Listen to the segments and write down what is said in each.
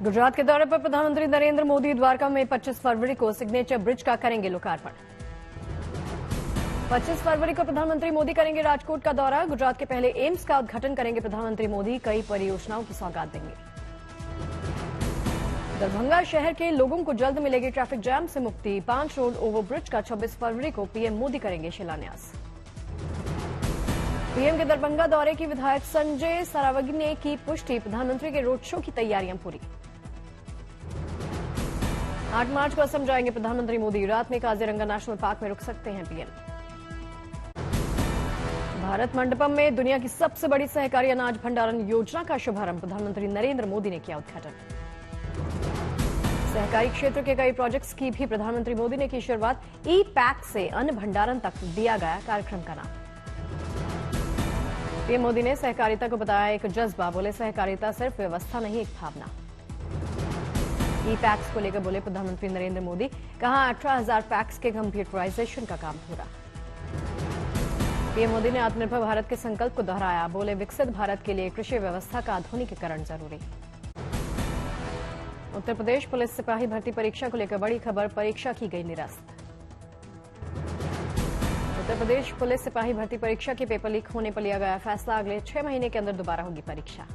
गुजरात के दौरे पर प्रधानमंत्री नरेंद्र मोदी द्वारका में 25 फरवरी को सिग्नेचर ब्रिज का करेंगे लोकार्पण। 25 फरवरी को प्रधानमंत्री मोदी करेंगे राजकोट का दौरा। गुजरात के पहले एम्स का उद्घाटन करेंगे प्रधानमंत्री मोदी। कई परियोजनाओं की सौगात देंगे। दरभंगा शहर के लोगों को जल्द मिलेगी ट्रैफिक जैम से मुक्ति। 5 रोड ओवरब्रिज का 26 फरवरी को पीएम मोदी करेंगे शिलान्यास। पीएम के दरभंगा दौरे की विधायक संजय सरावगी ने की पुष्टि। प्रधानमंत्री के रोड शो की तैयारियां पूरी। 8 मार्च को असम जाएंगे प्रधानमंत्री मोदी। रात में काजीरंगा नेशनल पार्क में रुक सकते हैं पीएम। भारत मंडपम में दुनिया की सबसे बड़ी सहकारी अनाज भंडारण योजना का शुभारंभ। प्रधानमंत्री नरेंद्र मोदी ने किया उद्घाटन। सहकारी क्षेत्र के कई प्रोजेक्ट्स की भी प्रधानमंत्री मोदी ने की शुरुआत। ई पैक से अन्न भंडारण तक दिया गया कार्यक्रम का नाम। पीएम मोदी ने सहकारिता को बताया एक जज्बा। बोले सहकारिता सिर्फ व्यवस्था नहीं, एक भावना। ई पैक्स को लेकर बोले प्रधानमंत्री नरेंद्र मोदी। कहा 18,000 पैक्स के कंप्यूटराइजेशन का काम पूरा। पीएम मोदी ने आत्मनिर्भर भारत के संकल्प को दोहराया। बोले विकसित भारत के लिए कृषि व्यवस्था का आधुनिकीकरण जरूरी। उत्तर प्रदेश पुलिस सिपाही भर्ती परीक्षा को लेकर बड़ी खबर। परीक्षा की गई निरस्त। उत्तर प्रदेश पुलिस सिपाही भर्ती परीक्षा के पेपर लीक होने पर लिया गया फैसला। अगले 6 महीने के अंदर दोबारा होगी परीक्षा।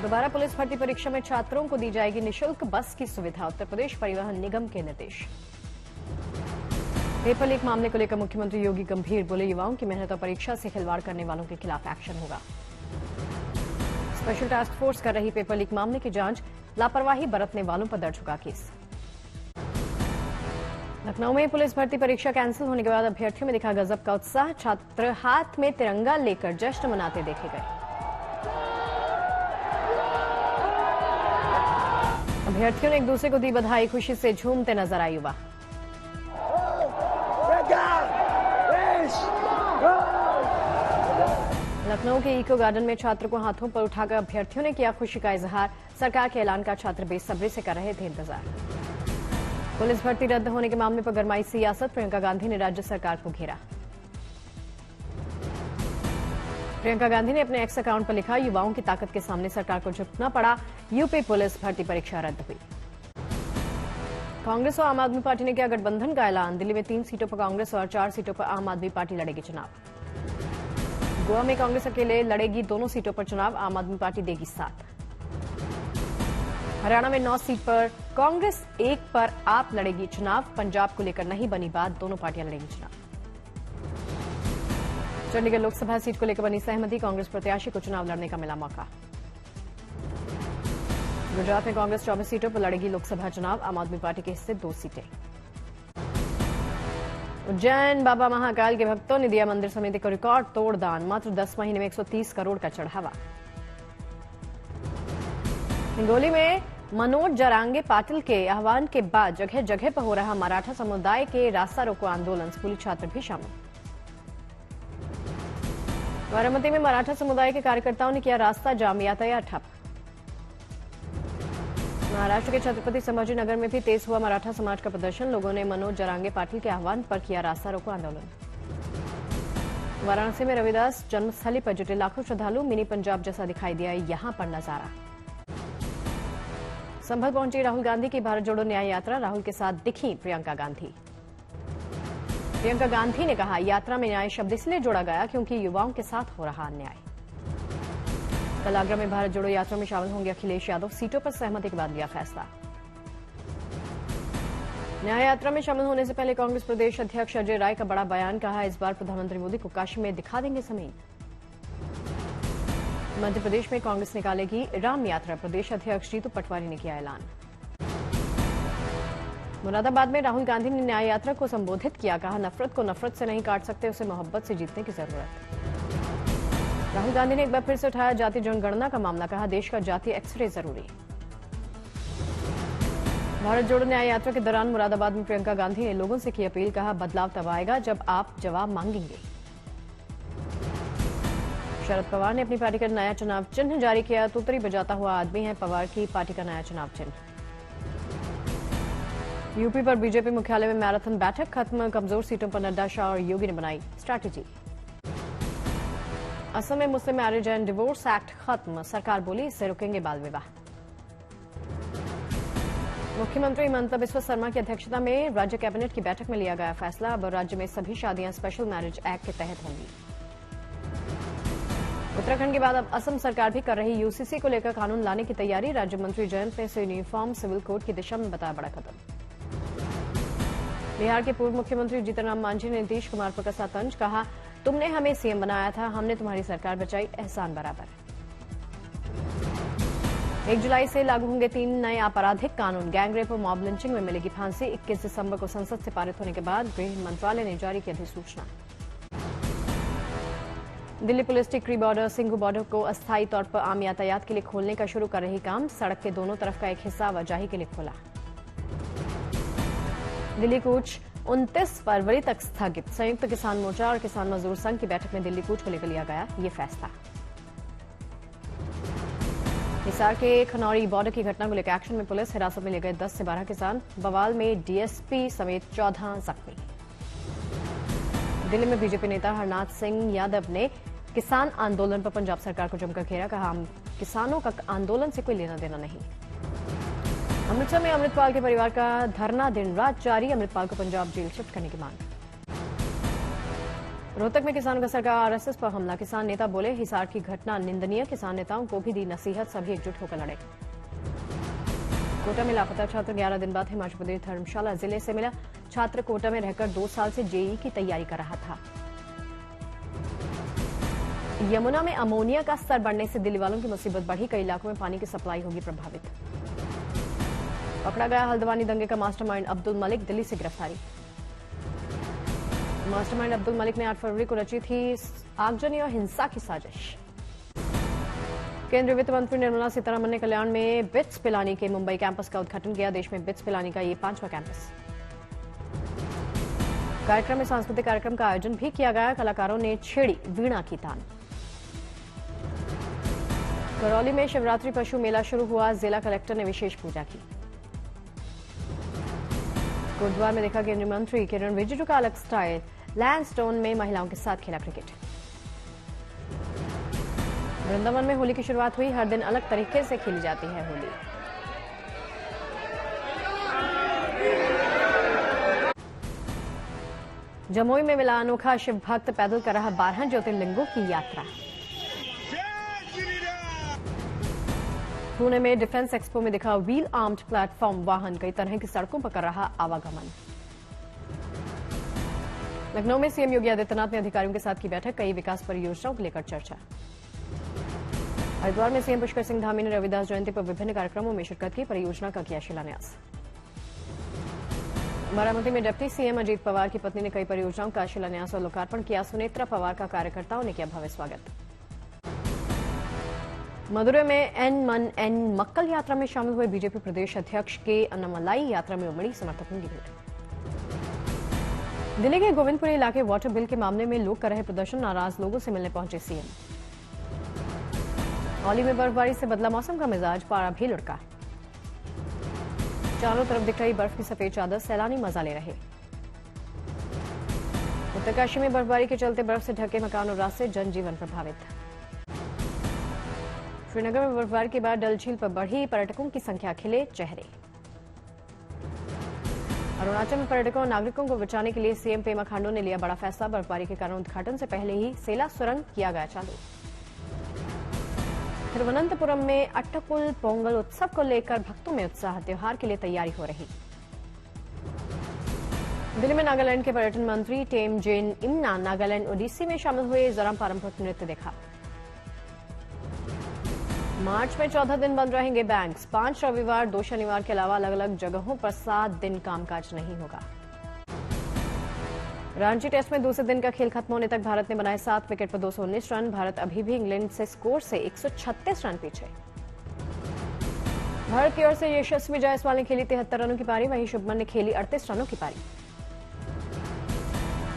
दोबारा पुलिस भर्ती परीक्षा में छात्रों को दी जाएगी निःशुल्क बस की सुविधा। उत्तर प्रदेश परिवहन निगम के निर्देश। पेपर लीक मामले को लेकर मुख्यमंत्री योगी गंभीर। बोले युवाओं की मेहनत और परीक्षा से खिलवाड़ करने वालों के खिलाफ एक्शन होगा। स्पेशल टास्क फोर्स कर रही पेपर लीक मामले की जांच। लापरवाही बरतने वालों पर दर्ज होगा केस। लखनऊ में पुलिस भर्ती परीक्षा कैंसिल होने के बाद अभ्यर्थियों में दिखा गजब का उत्साह। छात्र हाथ में तिरंगा लेकर जश्न मनाते देखे गए। अभ्यर्थियों ने एक दूसरे को दी बधाई। खुशी से झूमते नजर आए युवा। लखनऊ के इको गार्डन में छात्र को हाथों पर उठाकर अभ्यर्थियों ने किया खुशी का इजहार। सरकार के ऐलान का छात्र बेसब्री से कर रहे थे इंतजार। पुलिस भर्ती रद्द होने के मामले पर गरमाई सियासत। प्रियंका गांधी ने राज्य सरकार को घेरा। प्रियंका गांधी ने अपने एक्स अकाउंट पर लिखा युवाओं की ताकत के सामने सरकार को झुकना पड़ा। यूपी पुलिस भर्ती परीक्षा रद्द हुई। कांग्रेस और आम आदमी पार्टी ने किया गठबंधन का ऐलान। दिल्ली में 3 सीटों पर कांग्रेस और 4 सीटों पर आम आदमी पार्टी लड़ेगी चुनाव। गोवा में कांग्रेस अकेले लड़ेगी दोनों सीटों पर चुनाव। आम आदमी पार्टी देगी साथ। हरियाणा में 9 सीट पर कांग्रेस, 1 पर आप लड़ेगी चुनाव। पंजाब को लेकर नहीं बनी बात। दोनों पार्टियां लड़ेगी चुनाव। चंडीगढ़ लोकसभा सीट को लेकर बनी सहमति। कांग्रेस प्रत्याशी को चुनाव लड़ने का मिला मौका। गुजरात में कांग्रेस 24 सीटों पर लड़ेगी लोकसभा चुनाव। आम आदमी पार्टी के हिस्से 2 सीटें। उज्जैन बाबा महाकाल के भक्तों ने दिया मंदिर समिति को रिकॉर्ड तोड़ दान। मात्र 10 महीने में 130 करोड़ का चढ़ावा। हिंगोली में मनोज जरांगे पाटिल के आह्वान के बाद जगह जगह पर हो रहा मराठा समुदाय के रास्ता रोको आंदोलन। स्कूली छात्र भी शामिल। बारामती में मराठा समुदाय के कार्यकर्ताओं ने किया रास्ता जाम, यातायात ठप। महाराष्ट्र के छत्रपति संभाजी नगर में भी तेज हुआ मराठा समाज का प्रदर्शन। लोगों ने मनोज जरांगे पाटिल के आह्वान पर किया रास्ता रोको आंदोलन। वाराणसी में रविदास जन्मस्थली पर जुटे लाखों श्रद्धालु। मिनी पंजाब जैसा दिखाई दिया यहां पर नजारा। संभल पहुंची राहुल गांधी की भारत जोड़ो न्याय यात्रा। राहुल के साथ दिखी प्रियंका गांधी। प्रियंका गांधी ने कहा यात्रा में न्याय शब्द इसलिए जोड़ा गया क्योंकि युवाओं के साथ हो रहा अन्याय। कल आगरा में भारत जोड़ो यात्रा में शामिल होंगे अखिलेश यादव। सीटों पर सहमति के बाद लिया फैसला। न्याय यात्रा में शामिल होने से पहले कांग्रेस प्रदेश अध्यक्ष अजय राय का बड़ा बयान। कहा इस बार प्रधानमंत्री मोदी को काशी में दिखा देंगे जमीन। मध्य प्रदेश में कांग्रेस निकालेगी राम यात्रा। प्रदेश अध्यक्ष जीतू पटवारी ने किया ऐलान। मुरादाबाद में राहुल गांधी ने न्याय यात्रा को संबोधित किया। कहा नफरत को नफरत से नहीं काट सकते, उसे मोहब्बत से जीतने की जरूरत। राहुल गांधी ने एक बार फिर से उठाया जाति जनगणना का मामला। कहा देश का जाति एक्सरे जरूरी। भारत जोड़ो न्याय यात्रा के दौरान मुरादाबाद में प्रियंका गांधी ने लोगों से की अपील। कहा बदलाव तब आएगा जब आप जवाब मांगेंगे। शरद पवार ने अपनी पार्टी का नया चुनाव चिन्ह जारी किया। तुतरी बजाता हुआ आदमी है पवार की पार्टी का नया चुनाव चिन्ह। यूपी पर बीजेपी मुख्यालय में मैराथन बैठक खत्म। कमजोर सीटों पर नड्डा, शाह और योगी ने बनाई स्ट्रैटेजी। असम में मुस्लिम मैरिज एंड डिवोर्स एक्ट खत्म, सरकार बोली इससे रुकेंगे बाल विवाह। मुख्यमंत्री हिमंत बिस्वा शर्मा की अध्यक्षता में राज्य कैबिनेट की बैठक में लिया गया फैसला, अब राज्य में सभी शादियां स्पेशल मैरिज एक्ट के तहत होंगी। उत्तराखंड के बाद अब असम सरकार भी कर रही यूसीसी को लेकर कानून लाने की तैयारी, राज्य मंत्री जयंत ने इसे यूनिफॉर्म सिविल कोड की दिशा में बताया बड़ा कदम। बिहार के पूर्व मुख्यमंत्री जीतन राम मांझी ने नीतीश कुमार पर कसा तंज, कहा तुमने हमें सीएम बनाया था, हमने तुम्हारी सरकार बचाई, एहसान बराबर। 1 जुलाई से लागू होंगे 3 नए आपराधिक कानून, गैंगरेप और मॉब लिंचिंग में मिलेगी फांसी। 21 दिसंबर को संसद से पारित होने के बाद गृह मंत्रालय ने जारी की अधिसूचना। दिल्ली पुलिस टिकरी बॉर्डर सिंघू बॉर्डर को अस्थायी तौर पर आम यातायात के लिए खोलने का शुरू कर रही काम, सड़क के दोनों तरफ का एक हिस्सा आवाजाही के लिए खोला। दिल्ली कूच 29 फरवरी तक स्थगित, संयुक्त किसान मोर्चा और किसान मजदूर संघ की बैठक में दिल्ली कूच को लेकर लिया गया ये फैसला। हिसार के खनौरी बॉर्डर की घटना को लेकर एक्शन में पुलिस, हिरासत में लिए गए 10 से 12 किसान, बवाल में डीएसपी समेत 14 जख्मी। दिल्ली में बीजेपी नेता हरनाथ सिंह यादव ने किसान आंदोलन पर पंजाब सरकार को जमकर घेरा, कहा हम किसानों का आंदोलन से कोई लेना देना नहीं। अमृतसर में अमृतपाल के परिवार का धरना दिन रात जारी, अमृतपाल को पंजाब जेल शिफ्ट करने की मांग। रोहतक में किसानों का सरकार आरएसएस पर हमला, किसान नेता बोले हिसार की घटना निंदनीय, किसान नेताओं को भी दी नसीहत, सभी एकजुट होकर लड़े। कोटा में लापता छात्र 11 दिन बाद हिमाचल प्रदेश धर्मशाला जिले से मिला, छात्र कोटा में रहकर 2 साल से जेईई की तैयारी कर रहा था। यमुना में अमोनिया का स्तर बढ़ने से दिल्ली वालों की मुसीबत बढ़ी, कई इलाकों में पानी की सप्लाई होगी प्रभावित। पकड़ा गया हल्द्वानी दंगे का मास्टरमाइंड अब्दुल मलिक, दिल्ली से गिरफ्तारी। मास्टरमाइंड अब्दुल मलिक ने 8 फरवरी को रची थी आगजनी और हिंसा की साजिश। केंद्रीय वित्त मंत्री निर्मला सीतारमण ने कल्याण में बिट्स पिलानी के मुंबई कैंपस का उद्घाटन किया, देश में बिट्स पिलानी का ये 5वां कैंपस। कार्यक्रम में सांस्कृतिक कार्यक्रम का आयोजन भी किया गया, कलाकारों ने छेड़ी वीणा की तान। करौली में शिवरात्रि पशु मेला शुरू हुआ, जिला कलेक्टर ने विशेष पूजा की। गुरुद्वार में देखा केंद्रीय मंत्री किरण रिजिजू का अलग स्टाइल, लैंडस्टोन में महिलाओं के साथ खेला क्रिकेट। वृंदावन में होली की शुरुआत हुई, हर दिन अलग तरीके से खेली जाती है होली। जमुई में मिला अनोखा शिव भक्त, पैदल कर रहा 12 ज्योतिर्लिंगों की यात्रा। पुणे में डिफेंस एक्सपो में दिखा व्हील आर्म्ड प्लेटफॉर्म वाहन, कई तरह की सड़कों पर कर रहा आवागमन। लखनऊ में सीएम योगी आदित्यनाथ ने अधिकारियों के साथ की बैठक, कई विकास परियोजनाओं को लेकर चर्चा। हरिद्वार में सीएम पुष्कर सिंह धामी ने रविदास जयंती पर विभिन्न कार्यक्रमों में शिरकत की, परियोजना का किया शिलान्यास। बारामती में डिप्टी सीएम अजीत पवार की पत्नी ने कई परियोजनाओं का शिलान्यास और लोकार्पण किया, सुनेत्रा पवार का कार्यकर्ताओं ने किया भव्य स्वागत। मदुरै में एन मन एन मक्कल यात्रा में शामिल हुए बीजेपी प्रदेश अध्यक्ष के अन्नमलाई यात्रा में उमड़ी समर्थकों की भीड़। दिल्ली के गोविंदपुरी इलाके वाटर बिल के मामले में लोग कर रहे प्रदर्शन, नाराज लोगों से मिलने पहुंचे सीएम। औली में बर्फबारी से बदला मौसम का मिजाज, पारा भी लुढ़का। चारों तरफ दिख रही बर्फ की सफेद चादर, सैलानी मजा ले रहे। उत्तरकाशी में बर्फबारी के चलते बर्फ से ढके मकान और रास्ते, जनजीवन प्रभावित। श्रीनगर में बर्फबारी के बाद डल झील पर बढ़ी, पर्यटकों की संख्या, खिले चेहरे। अरुणाचल में पर्यटकों और नागरिकों को बचाने के लिए सीएम पेमा खांडू ने लिया बड़ा फैसला, बर्फबारी के कारण उद्घाटन से पहले ही सेला सुरंग किया गया चालू। तिरुवनंतपुरम में अट्टकुल पोंगल उत्सव को लेकर भक्तों में उत्साह, त्योहार के लिए तैयारी हो रही। दिल्ली में नागालैंड के पर्यटन मंत्री टेमजेन इमना नागालैंड ओडिसी में शामिल हुए, जराम पारंपरिक नृत्य देखा। मार्च में 14 दिन बंद रहेंगे बैंक्स, 5 रविवार 2 शनिवार के अलावा अलग अलग जगहों पर 7 दिन कामकाज नहीं होगा। रांची टेस्ट में दूसरे दिन का खेल खत्म होने तक भारत ने बनाए 7 विकेट पर 219 रन, भारत अभी भी इंग्लैंड से स्कोर से 136 रन पीछे। भारत की ओर से यशस्वी जायसवाल ने खेली 73 रनों की पारी, वहीं शुभमन ने खेली 38 रनों की पारी।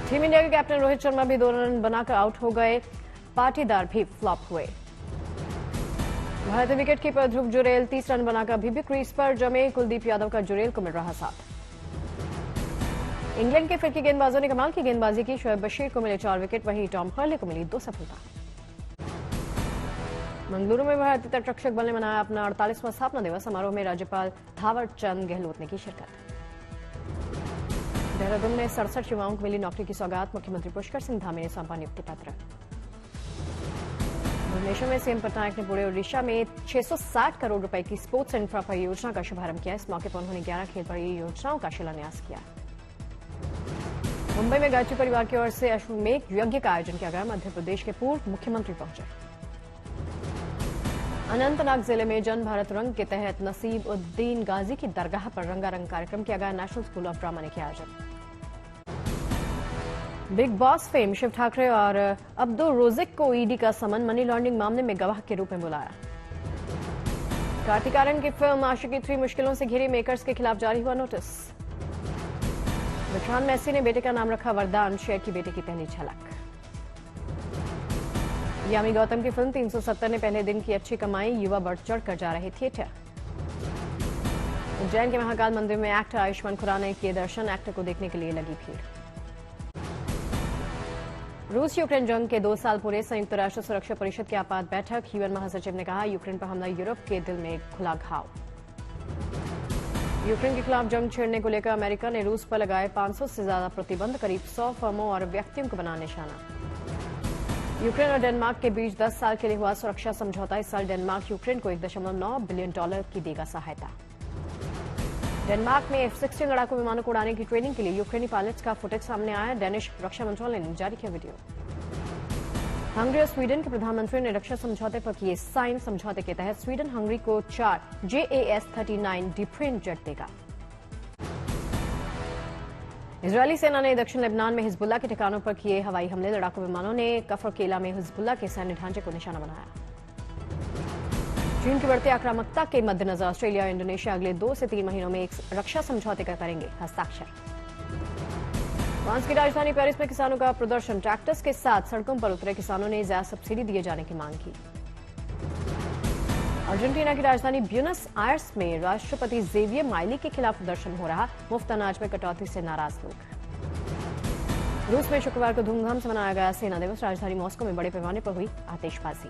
टीम इंडिया के कैप्टन रोहित शर्मा भी 2 रन बनाकर आउट हो गए, पाटीदार भी फ्लॉप हुए। भारतीय विकेटकीपर ध्रुव जुरेल 30 रन बनाकर अभी भी क्रीज पर जमे, कुलदीप यादव का जुरेल को मिल रहा साथ। इंग्लैंड के फिरकी गेंदबाजों ने कमाल की गेंदबाजी की, शोएब बशीर को मिले 4 विकेट, वहीं टॉम हर्ले को मिली 2 सफलता। मंगलुरु में भारतीय तटरक्षक बल ने मनाया अपना 48वां स्थापना दिवस। समारोह में राज्यपाल थावर चंद गहलोत ने की शिरकत। देहरादून में 67 युवाओं को मिली नौकरी की सौगात। मुख्यमंत्री पुष्कर सिंह धामी ने सौंपा नियुक्ति पत्र। भुवनेश्वर में सीएम पटनायक ने पूरे ओडिशा में 660 करोड़ रुपए की स्पोर्ट्स इंफ्रा परियोजना का शुभारंभ किया। इस मौके पर उन्होंने 11 खेल परियोजनाओं का शिलान्यास किया। मुंबई में गायत्री परिवार की ओर से अश्वमेध यज्ञ का आयोजन किया गया। मध्य प्रदेश के पूर्व मुख्यमंत्री पहुंचे। अनंतनाग जिले में जन भारत रंग के तहत नसीब उद्दीन गाजी की दरगाह पर रंगारंग कार्यक्रम किया गया। नेशनल स्कूल ऑफ ड्रामा ने किया आयोजन। Bigg Boss fame Shiv Thakre और अब्दुल रोजिक को ईडी का समन। मनी लॉन्ड्रिंग मामले में गवाह के रूप में बुलाया। कार्तिक आर्यन की फिल्म आशिकी 3 मुश्किलों से घिरी। मेकर्स के खिलाफ जारी हुआ नोटिस। विक्रांत मैसी ने बेटे का नाम रखा वरदान। शेयर की बेटे की पहली झलक। यामी गौतम की फिल्म 370 ने पहले दिन की अच्छी कमाई। युवा बढ़ चढ़कर जा रहे थिएटर। उज्जैन के महाकाल मंदिर में एक्टर आयुष्मान खुराना के दर्शन। एक्टर को देखने के लिए लगी भीड़। रूस यूक्रेन जंग के 2 साल पूरे। संयुक्त राष्ट्र सुरक्षा परिषद की आपात बैठक। यूएन महासचिव ने कहा यूक्रेन पर हमला यूरोप के दिल में खुला घाव। यूक्रेन के खिलाफ जंग छेड़ने को लेकर अमेरिका ने रूस पर लगाए 500 से ज्यादा प्रतिबंध। करीब 100 फर्मों और व्यक्तियों को बना निशाना। यूक्रेन और डेनमार्क के बीच 10 साल के लिए हुआ सुरक्षा समझौता। इस साल डेनमार्क यूक्रेन को $1.9 बिलियन की देगा सहायता। डेनमार्क में F-16 लड़ाकू विमानों को उड़ाने की ट्रेनिंग के लिए यूक्रेनी पायलट्स का फुटेज सामने आया। डेनिश रक्षा मंत्रालय ने जारी किया वीडियो। हंगरी और स्वीडन के प्रधानमंत्री ने रक्षा समझौते पर किए साइन। समझौते के तहत स्वीडन हंगरी को 4 JAS-39 डिफेंस जेट देगा। इजरायली सेना ने दक्षिण लेबनान में हिजबुल्ला के ठिकानों पर किए हवाई हमले। लड़ाकू विमानों ने कफर केला में हिजबुल्ला के सैन्य ढांचे को निशाना बनाया। चीन की बढ़ती आक्रामकता के मद्देनजर ऑस्ट्रेलिया और इंडोनेशिया अगले 2 से 3 महीनों में एक रक्षा समझौते का करेंगे हस्ताक्षर। फ्रांस की राजधानी पेरिस में किसानों का प्रदर्शन। ट्रैक्टर्स के साथ सड़कों पर उतरे किसानों ने ज्यादा सब्सिडी दिए जाने की मांग की। अर्जेंटीना की राजधानी ब्यूनस आयर्स में राष्ट्रपति जेवियर माइली के खिलाफ प्रदर्शन हो रहा। मुफ्त अनाज में कटौती से नाराज लोग। रूस में शुक्रवार को धूमधाम से मनाया गया सेना दिवस। राजधानी मॉस्को में बड़े पैमाने पर हुई आतिशबाजी।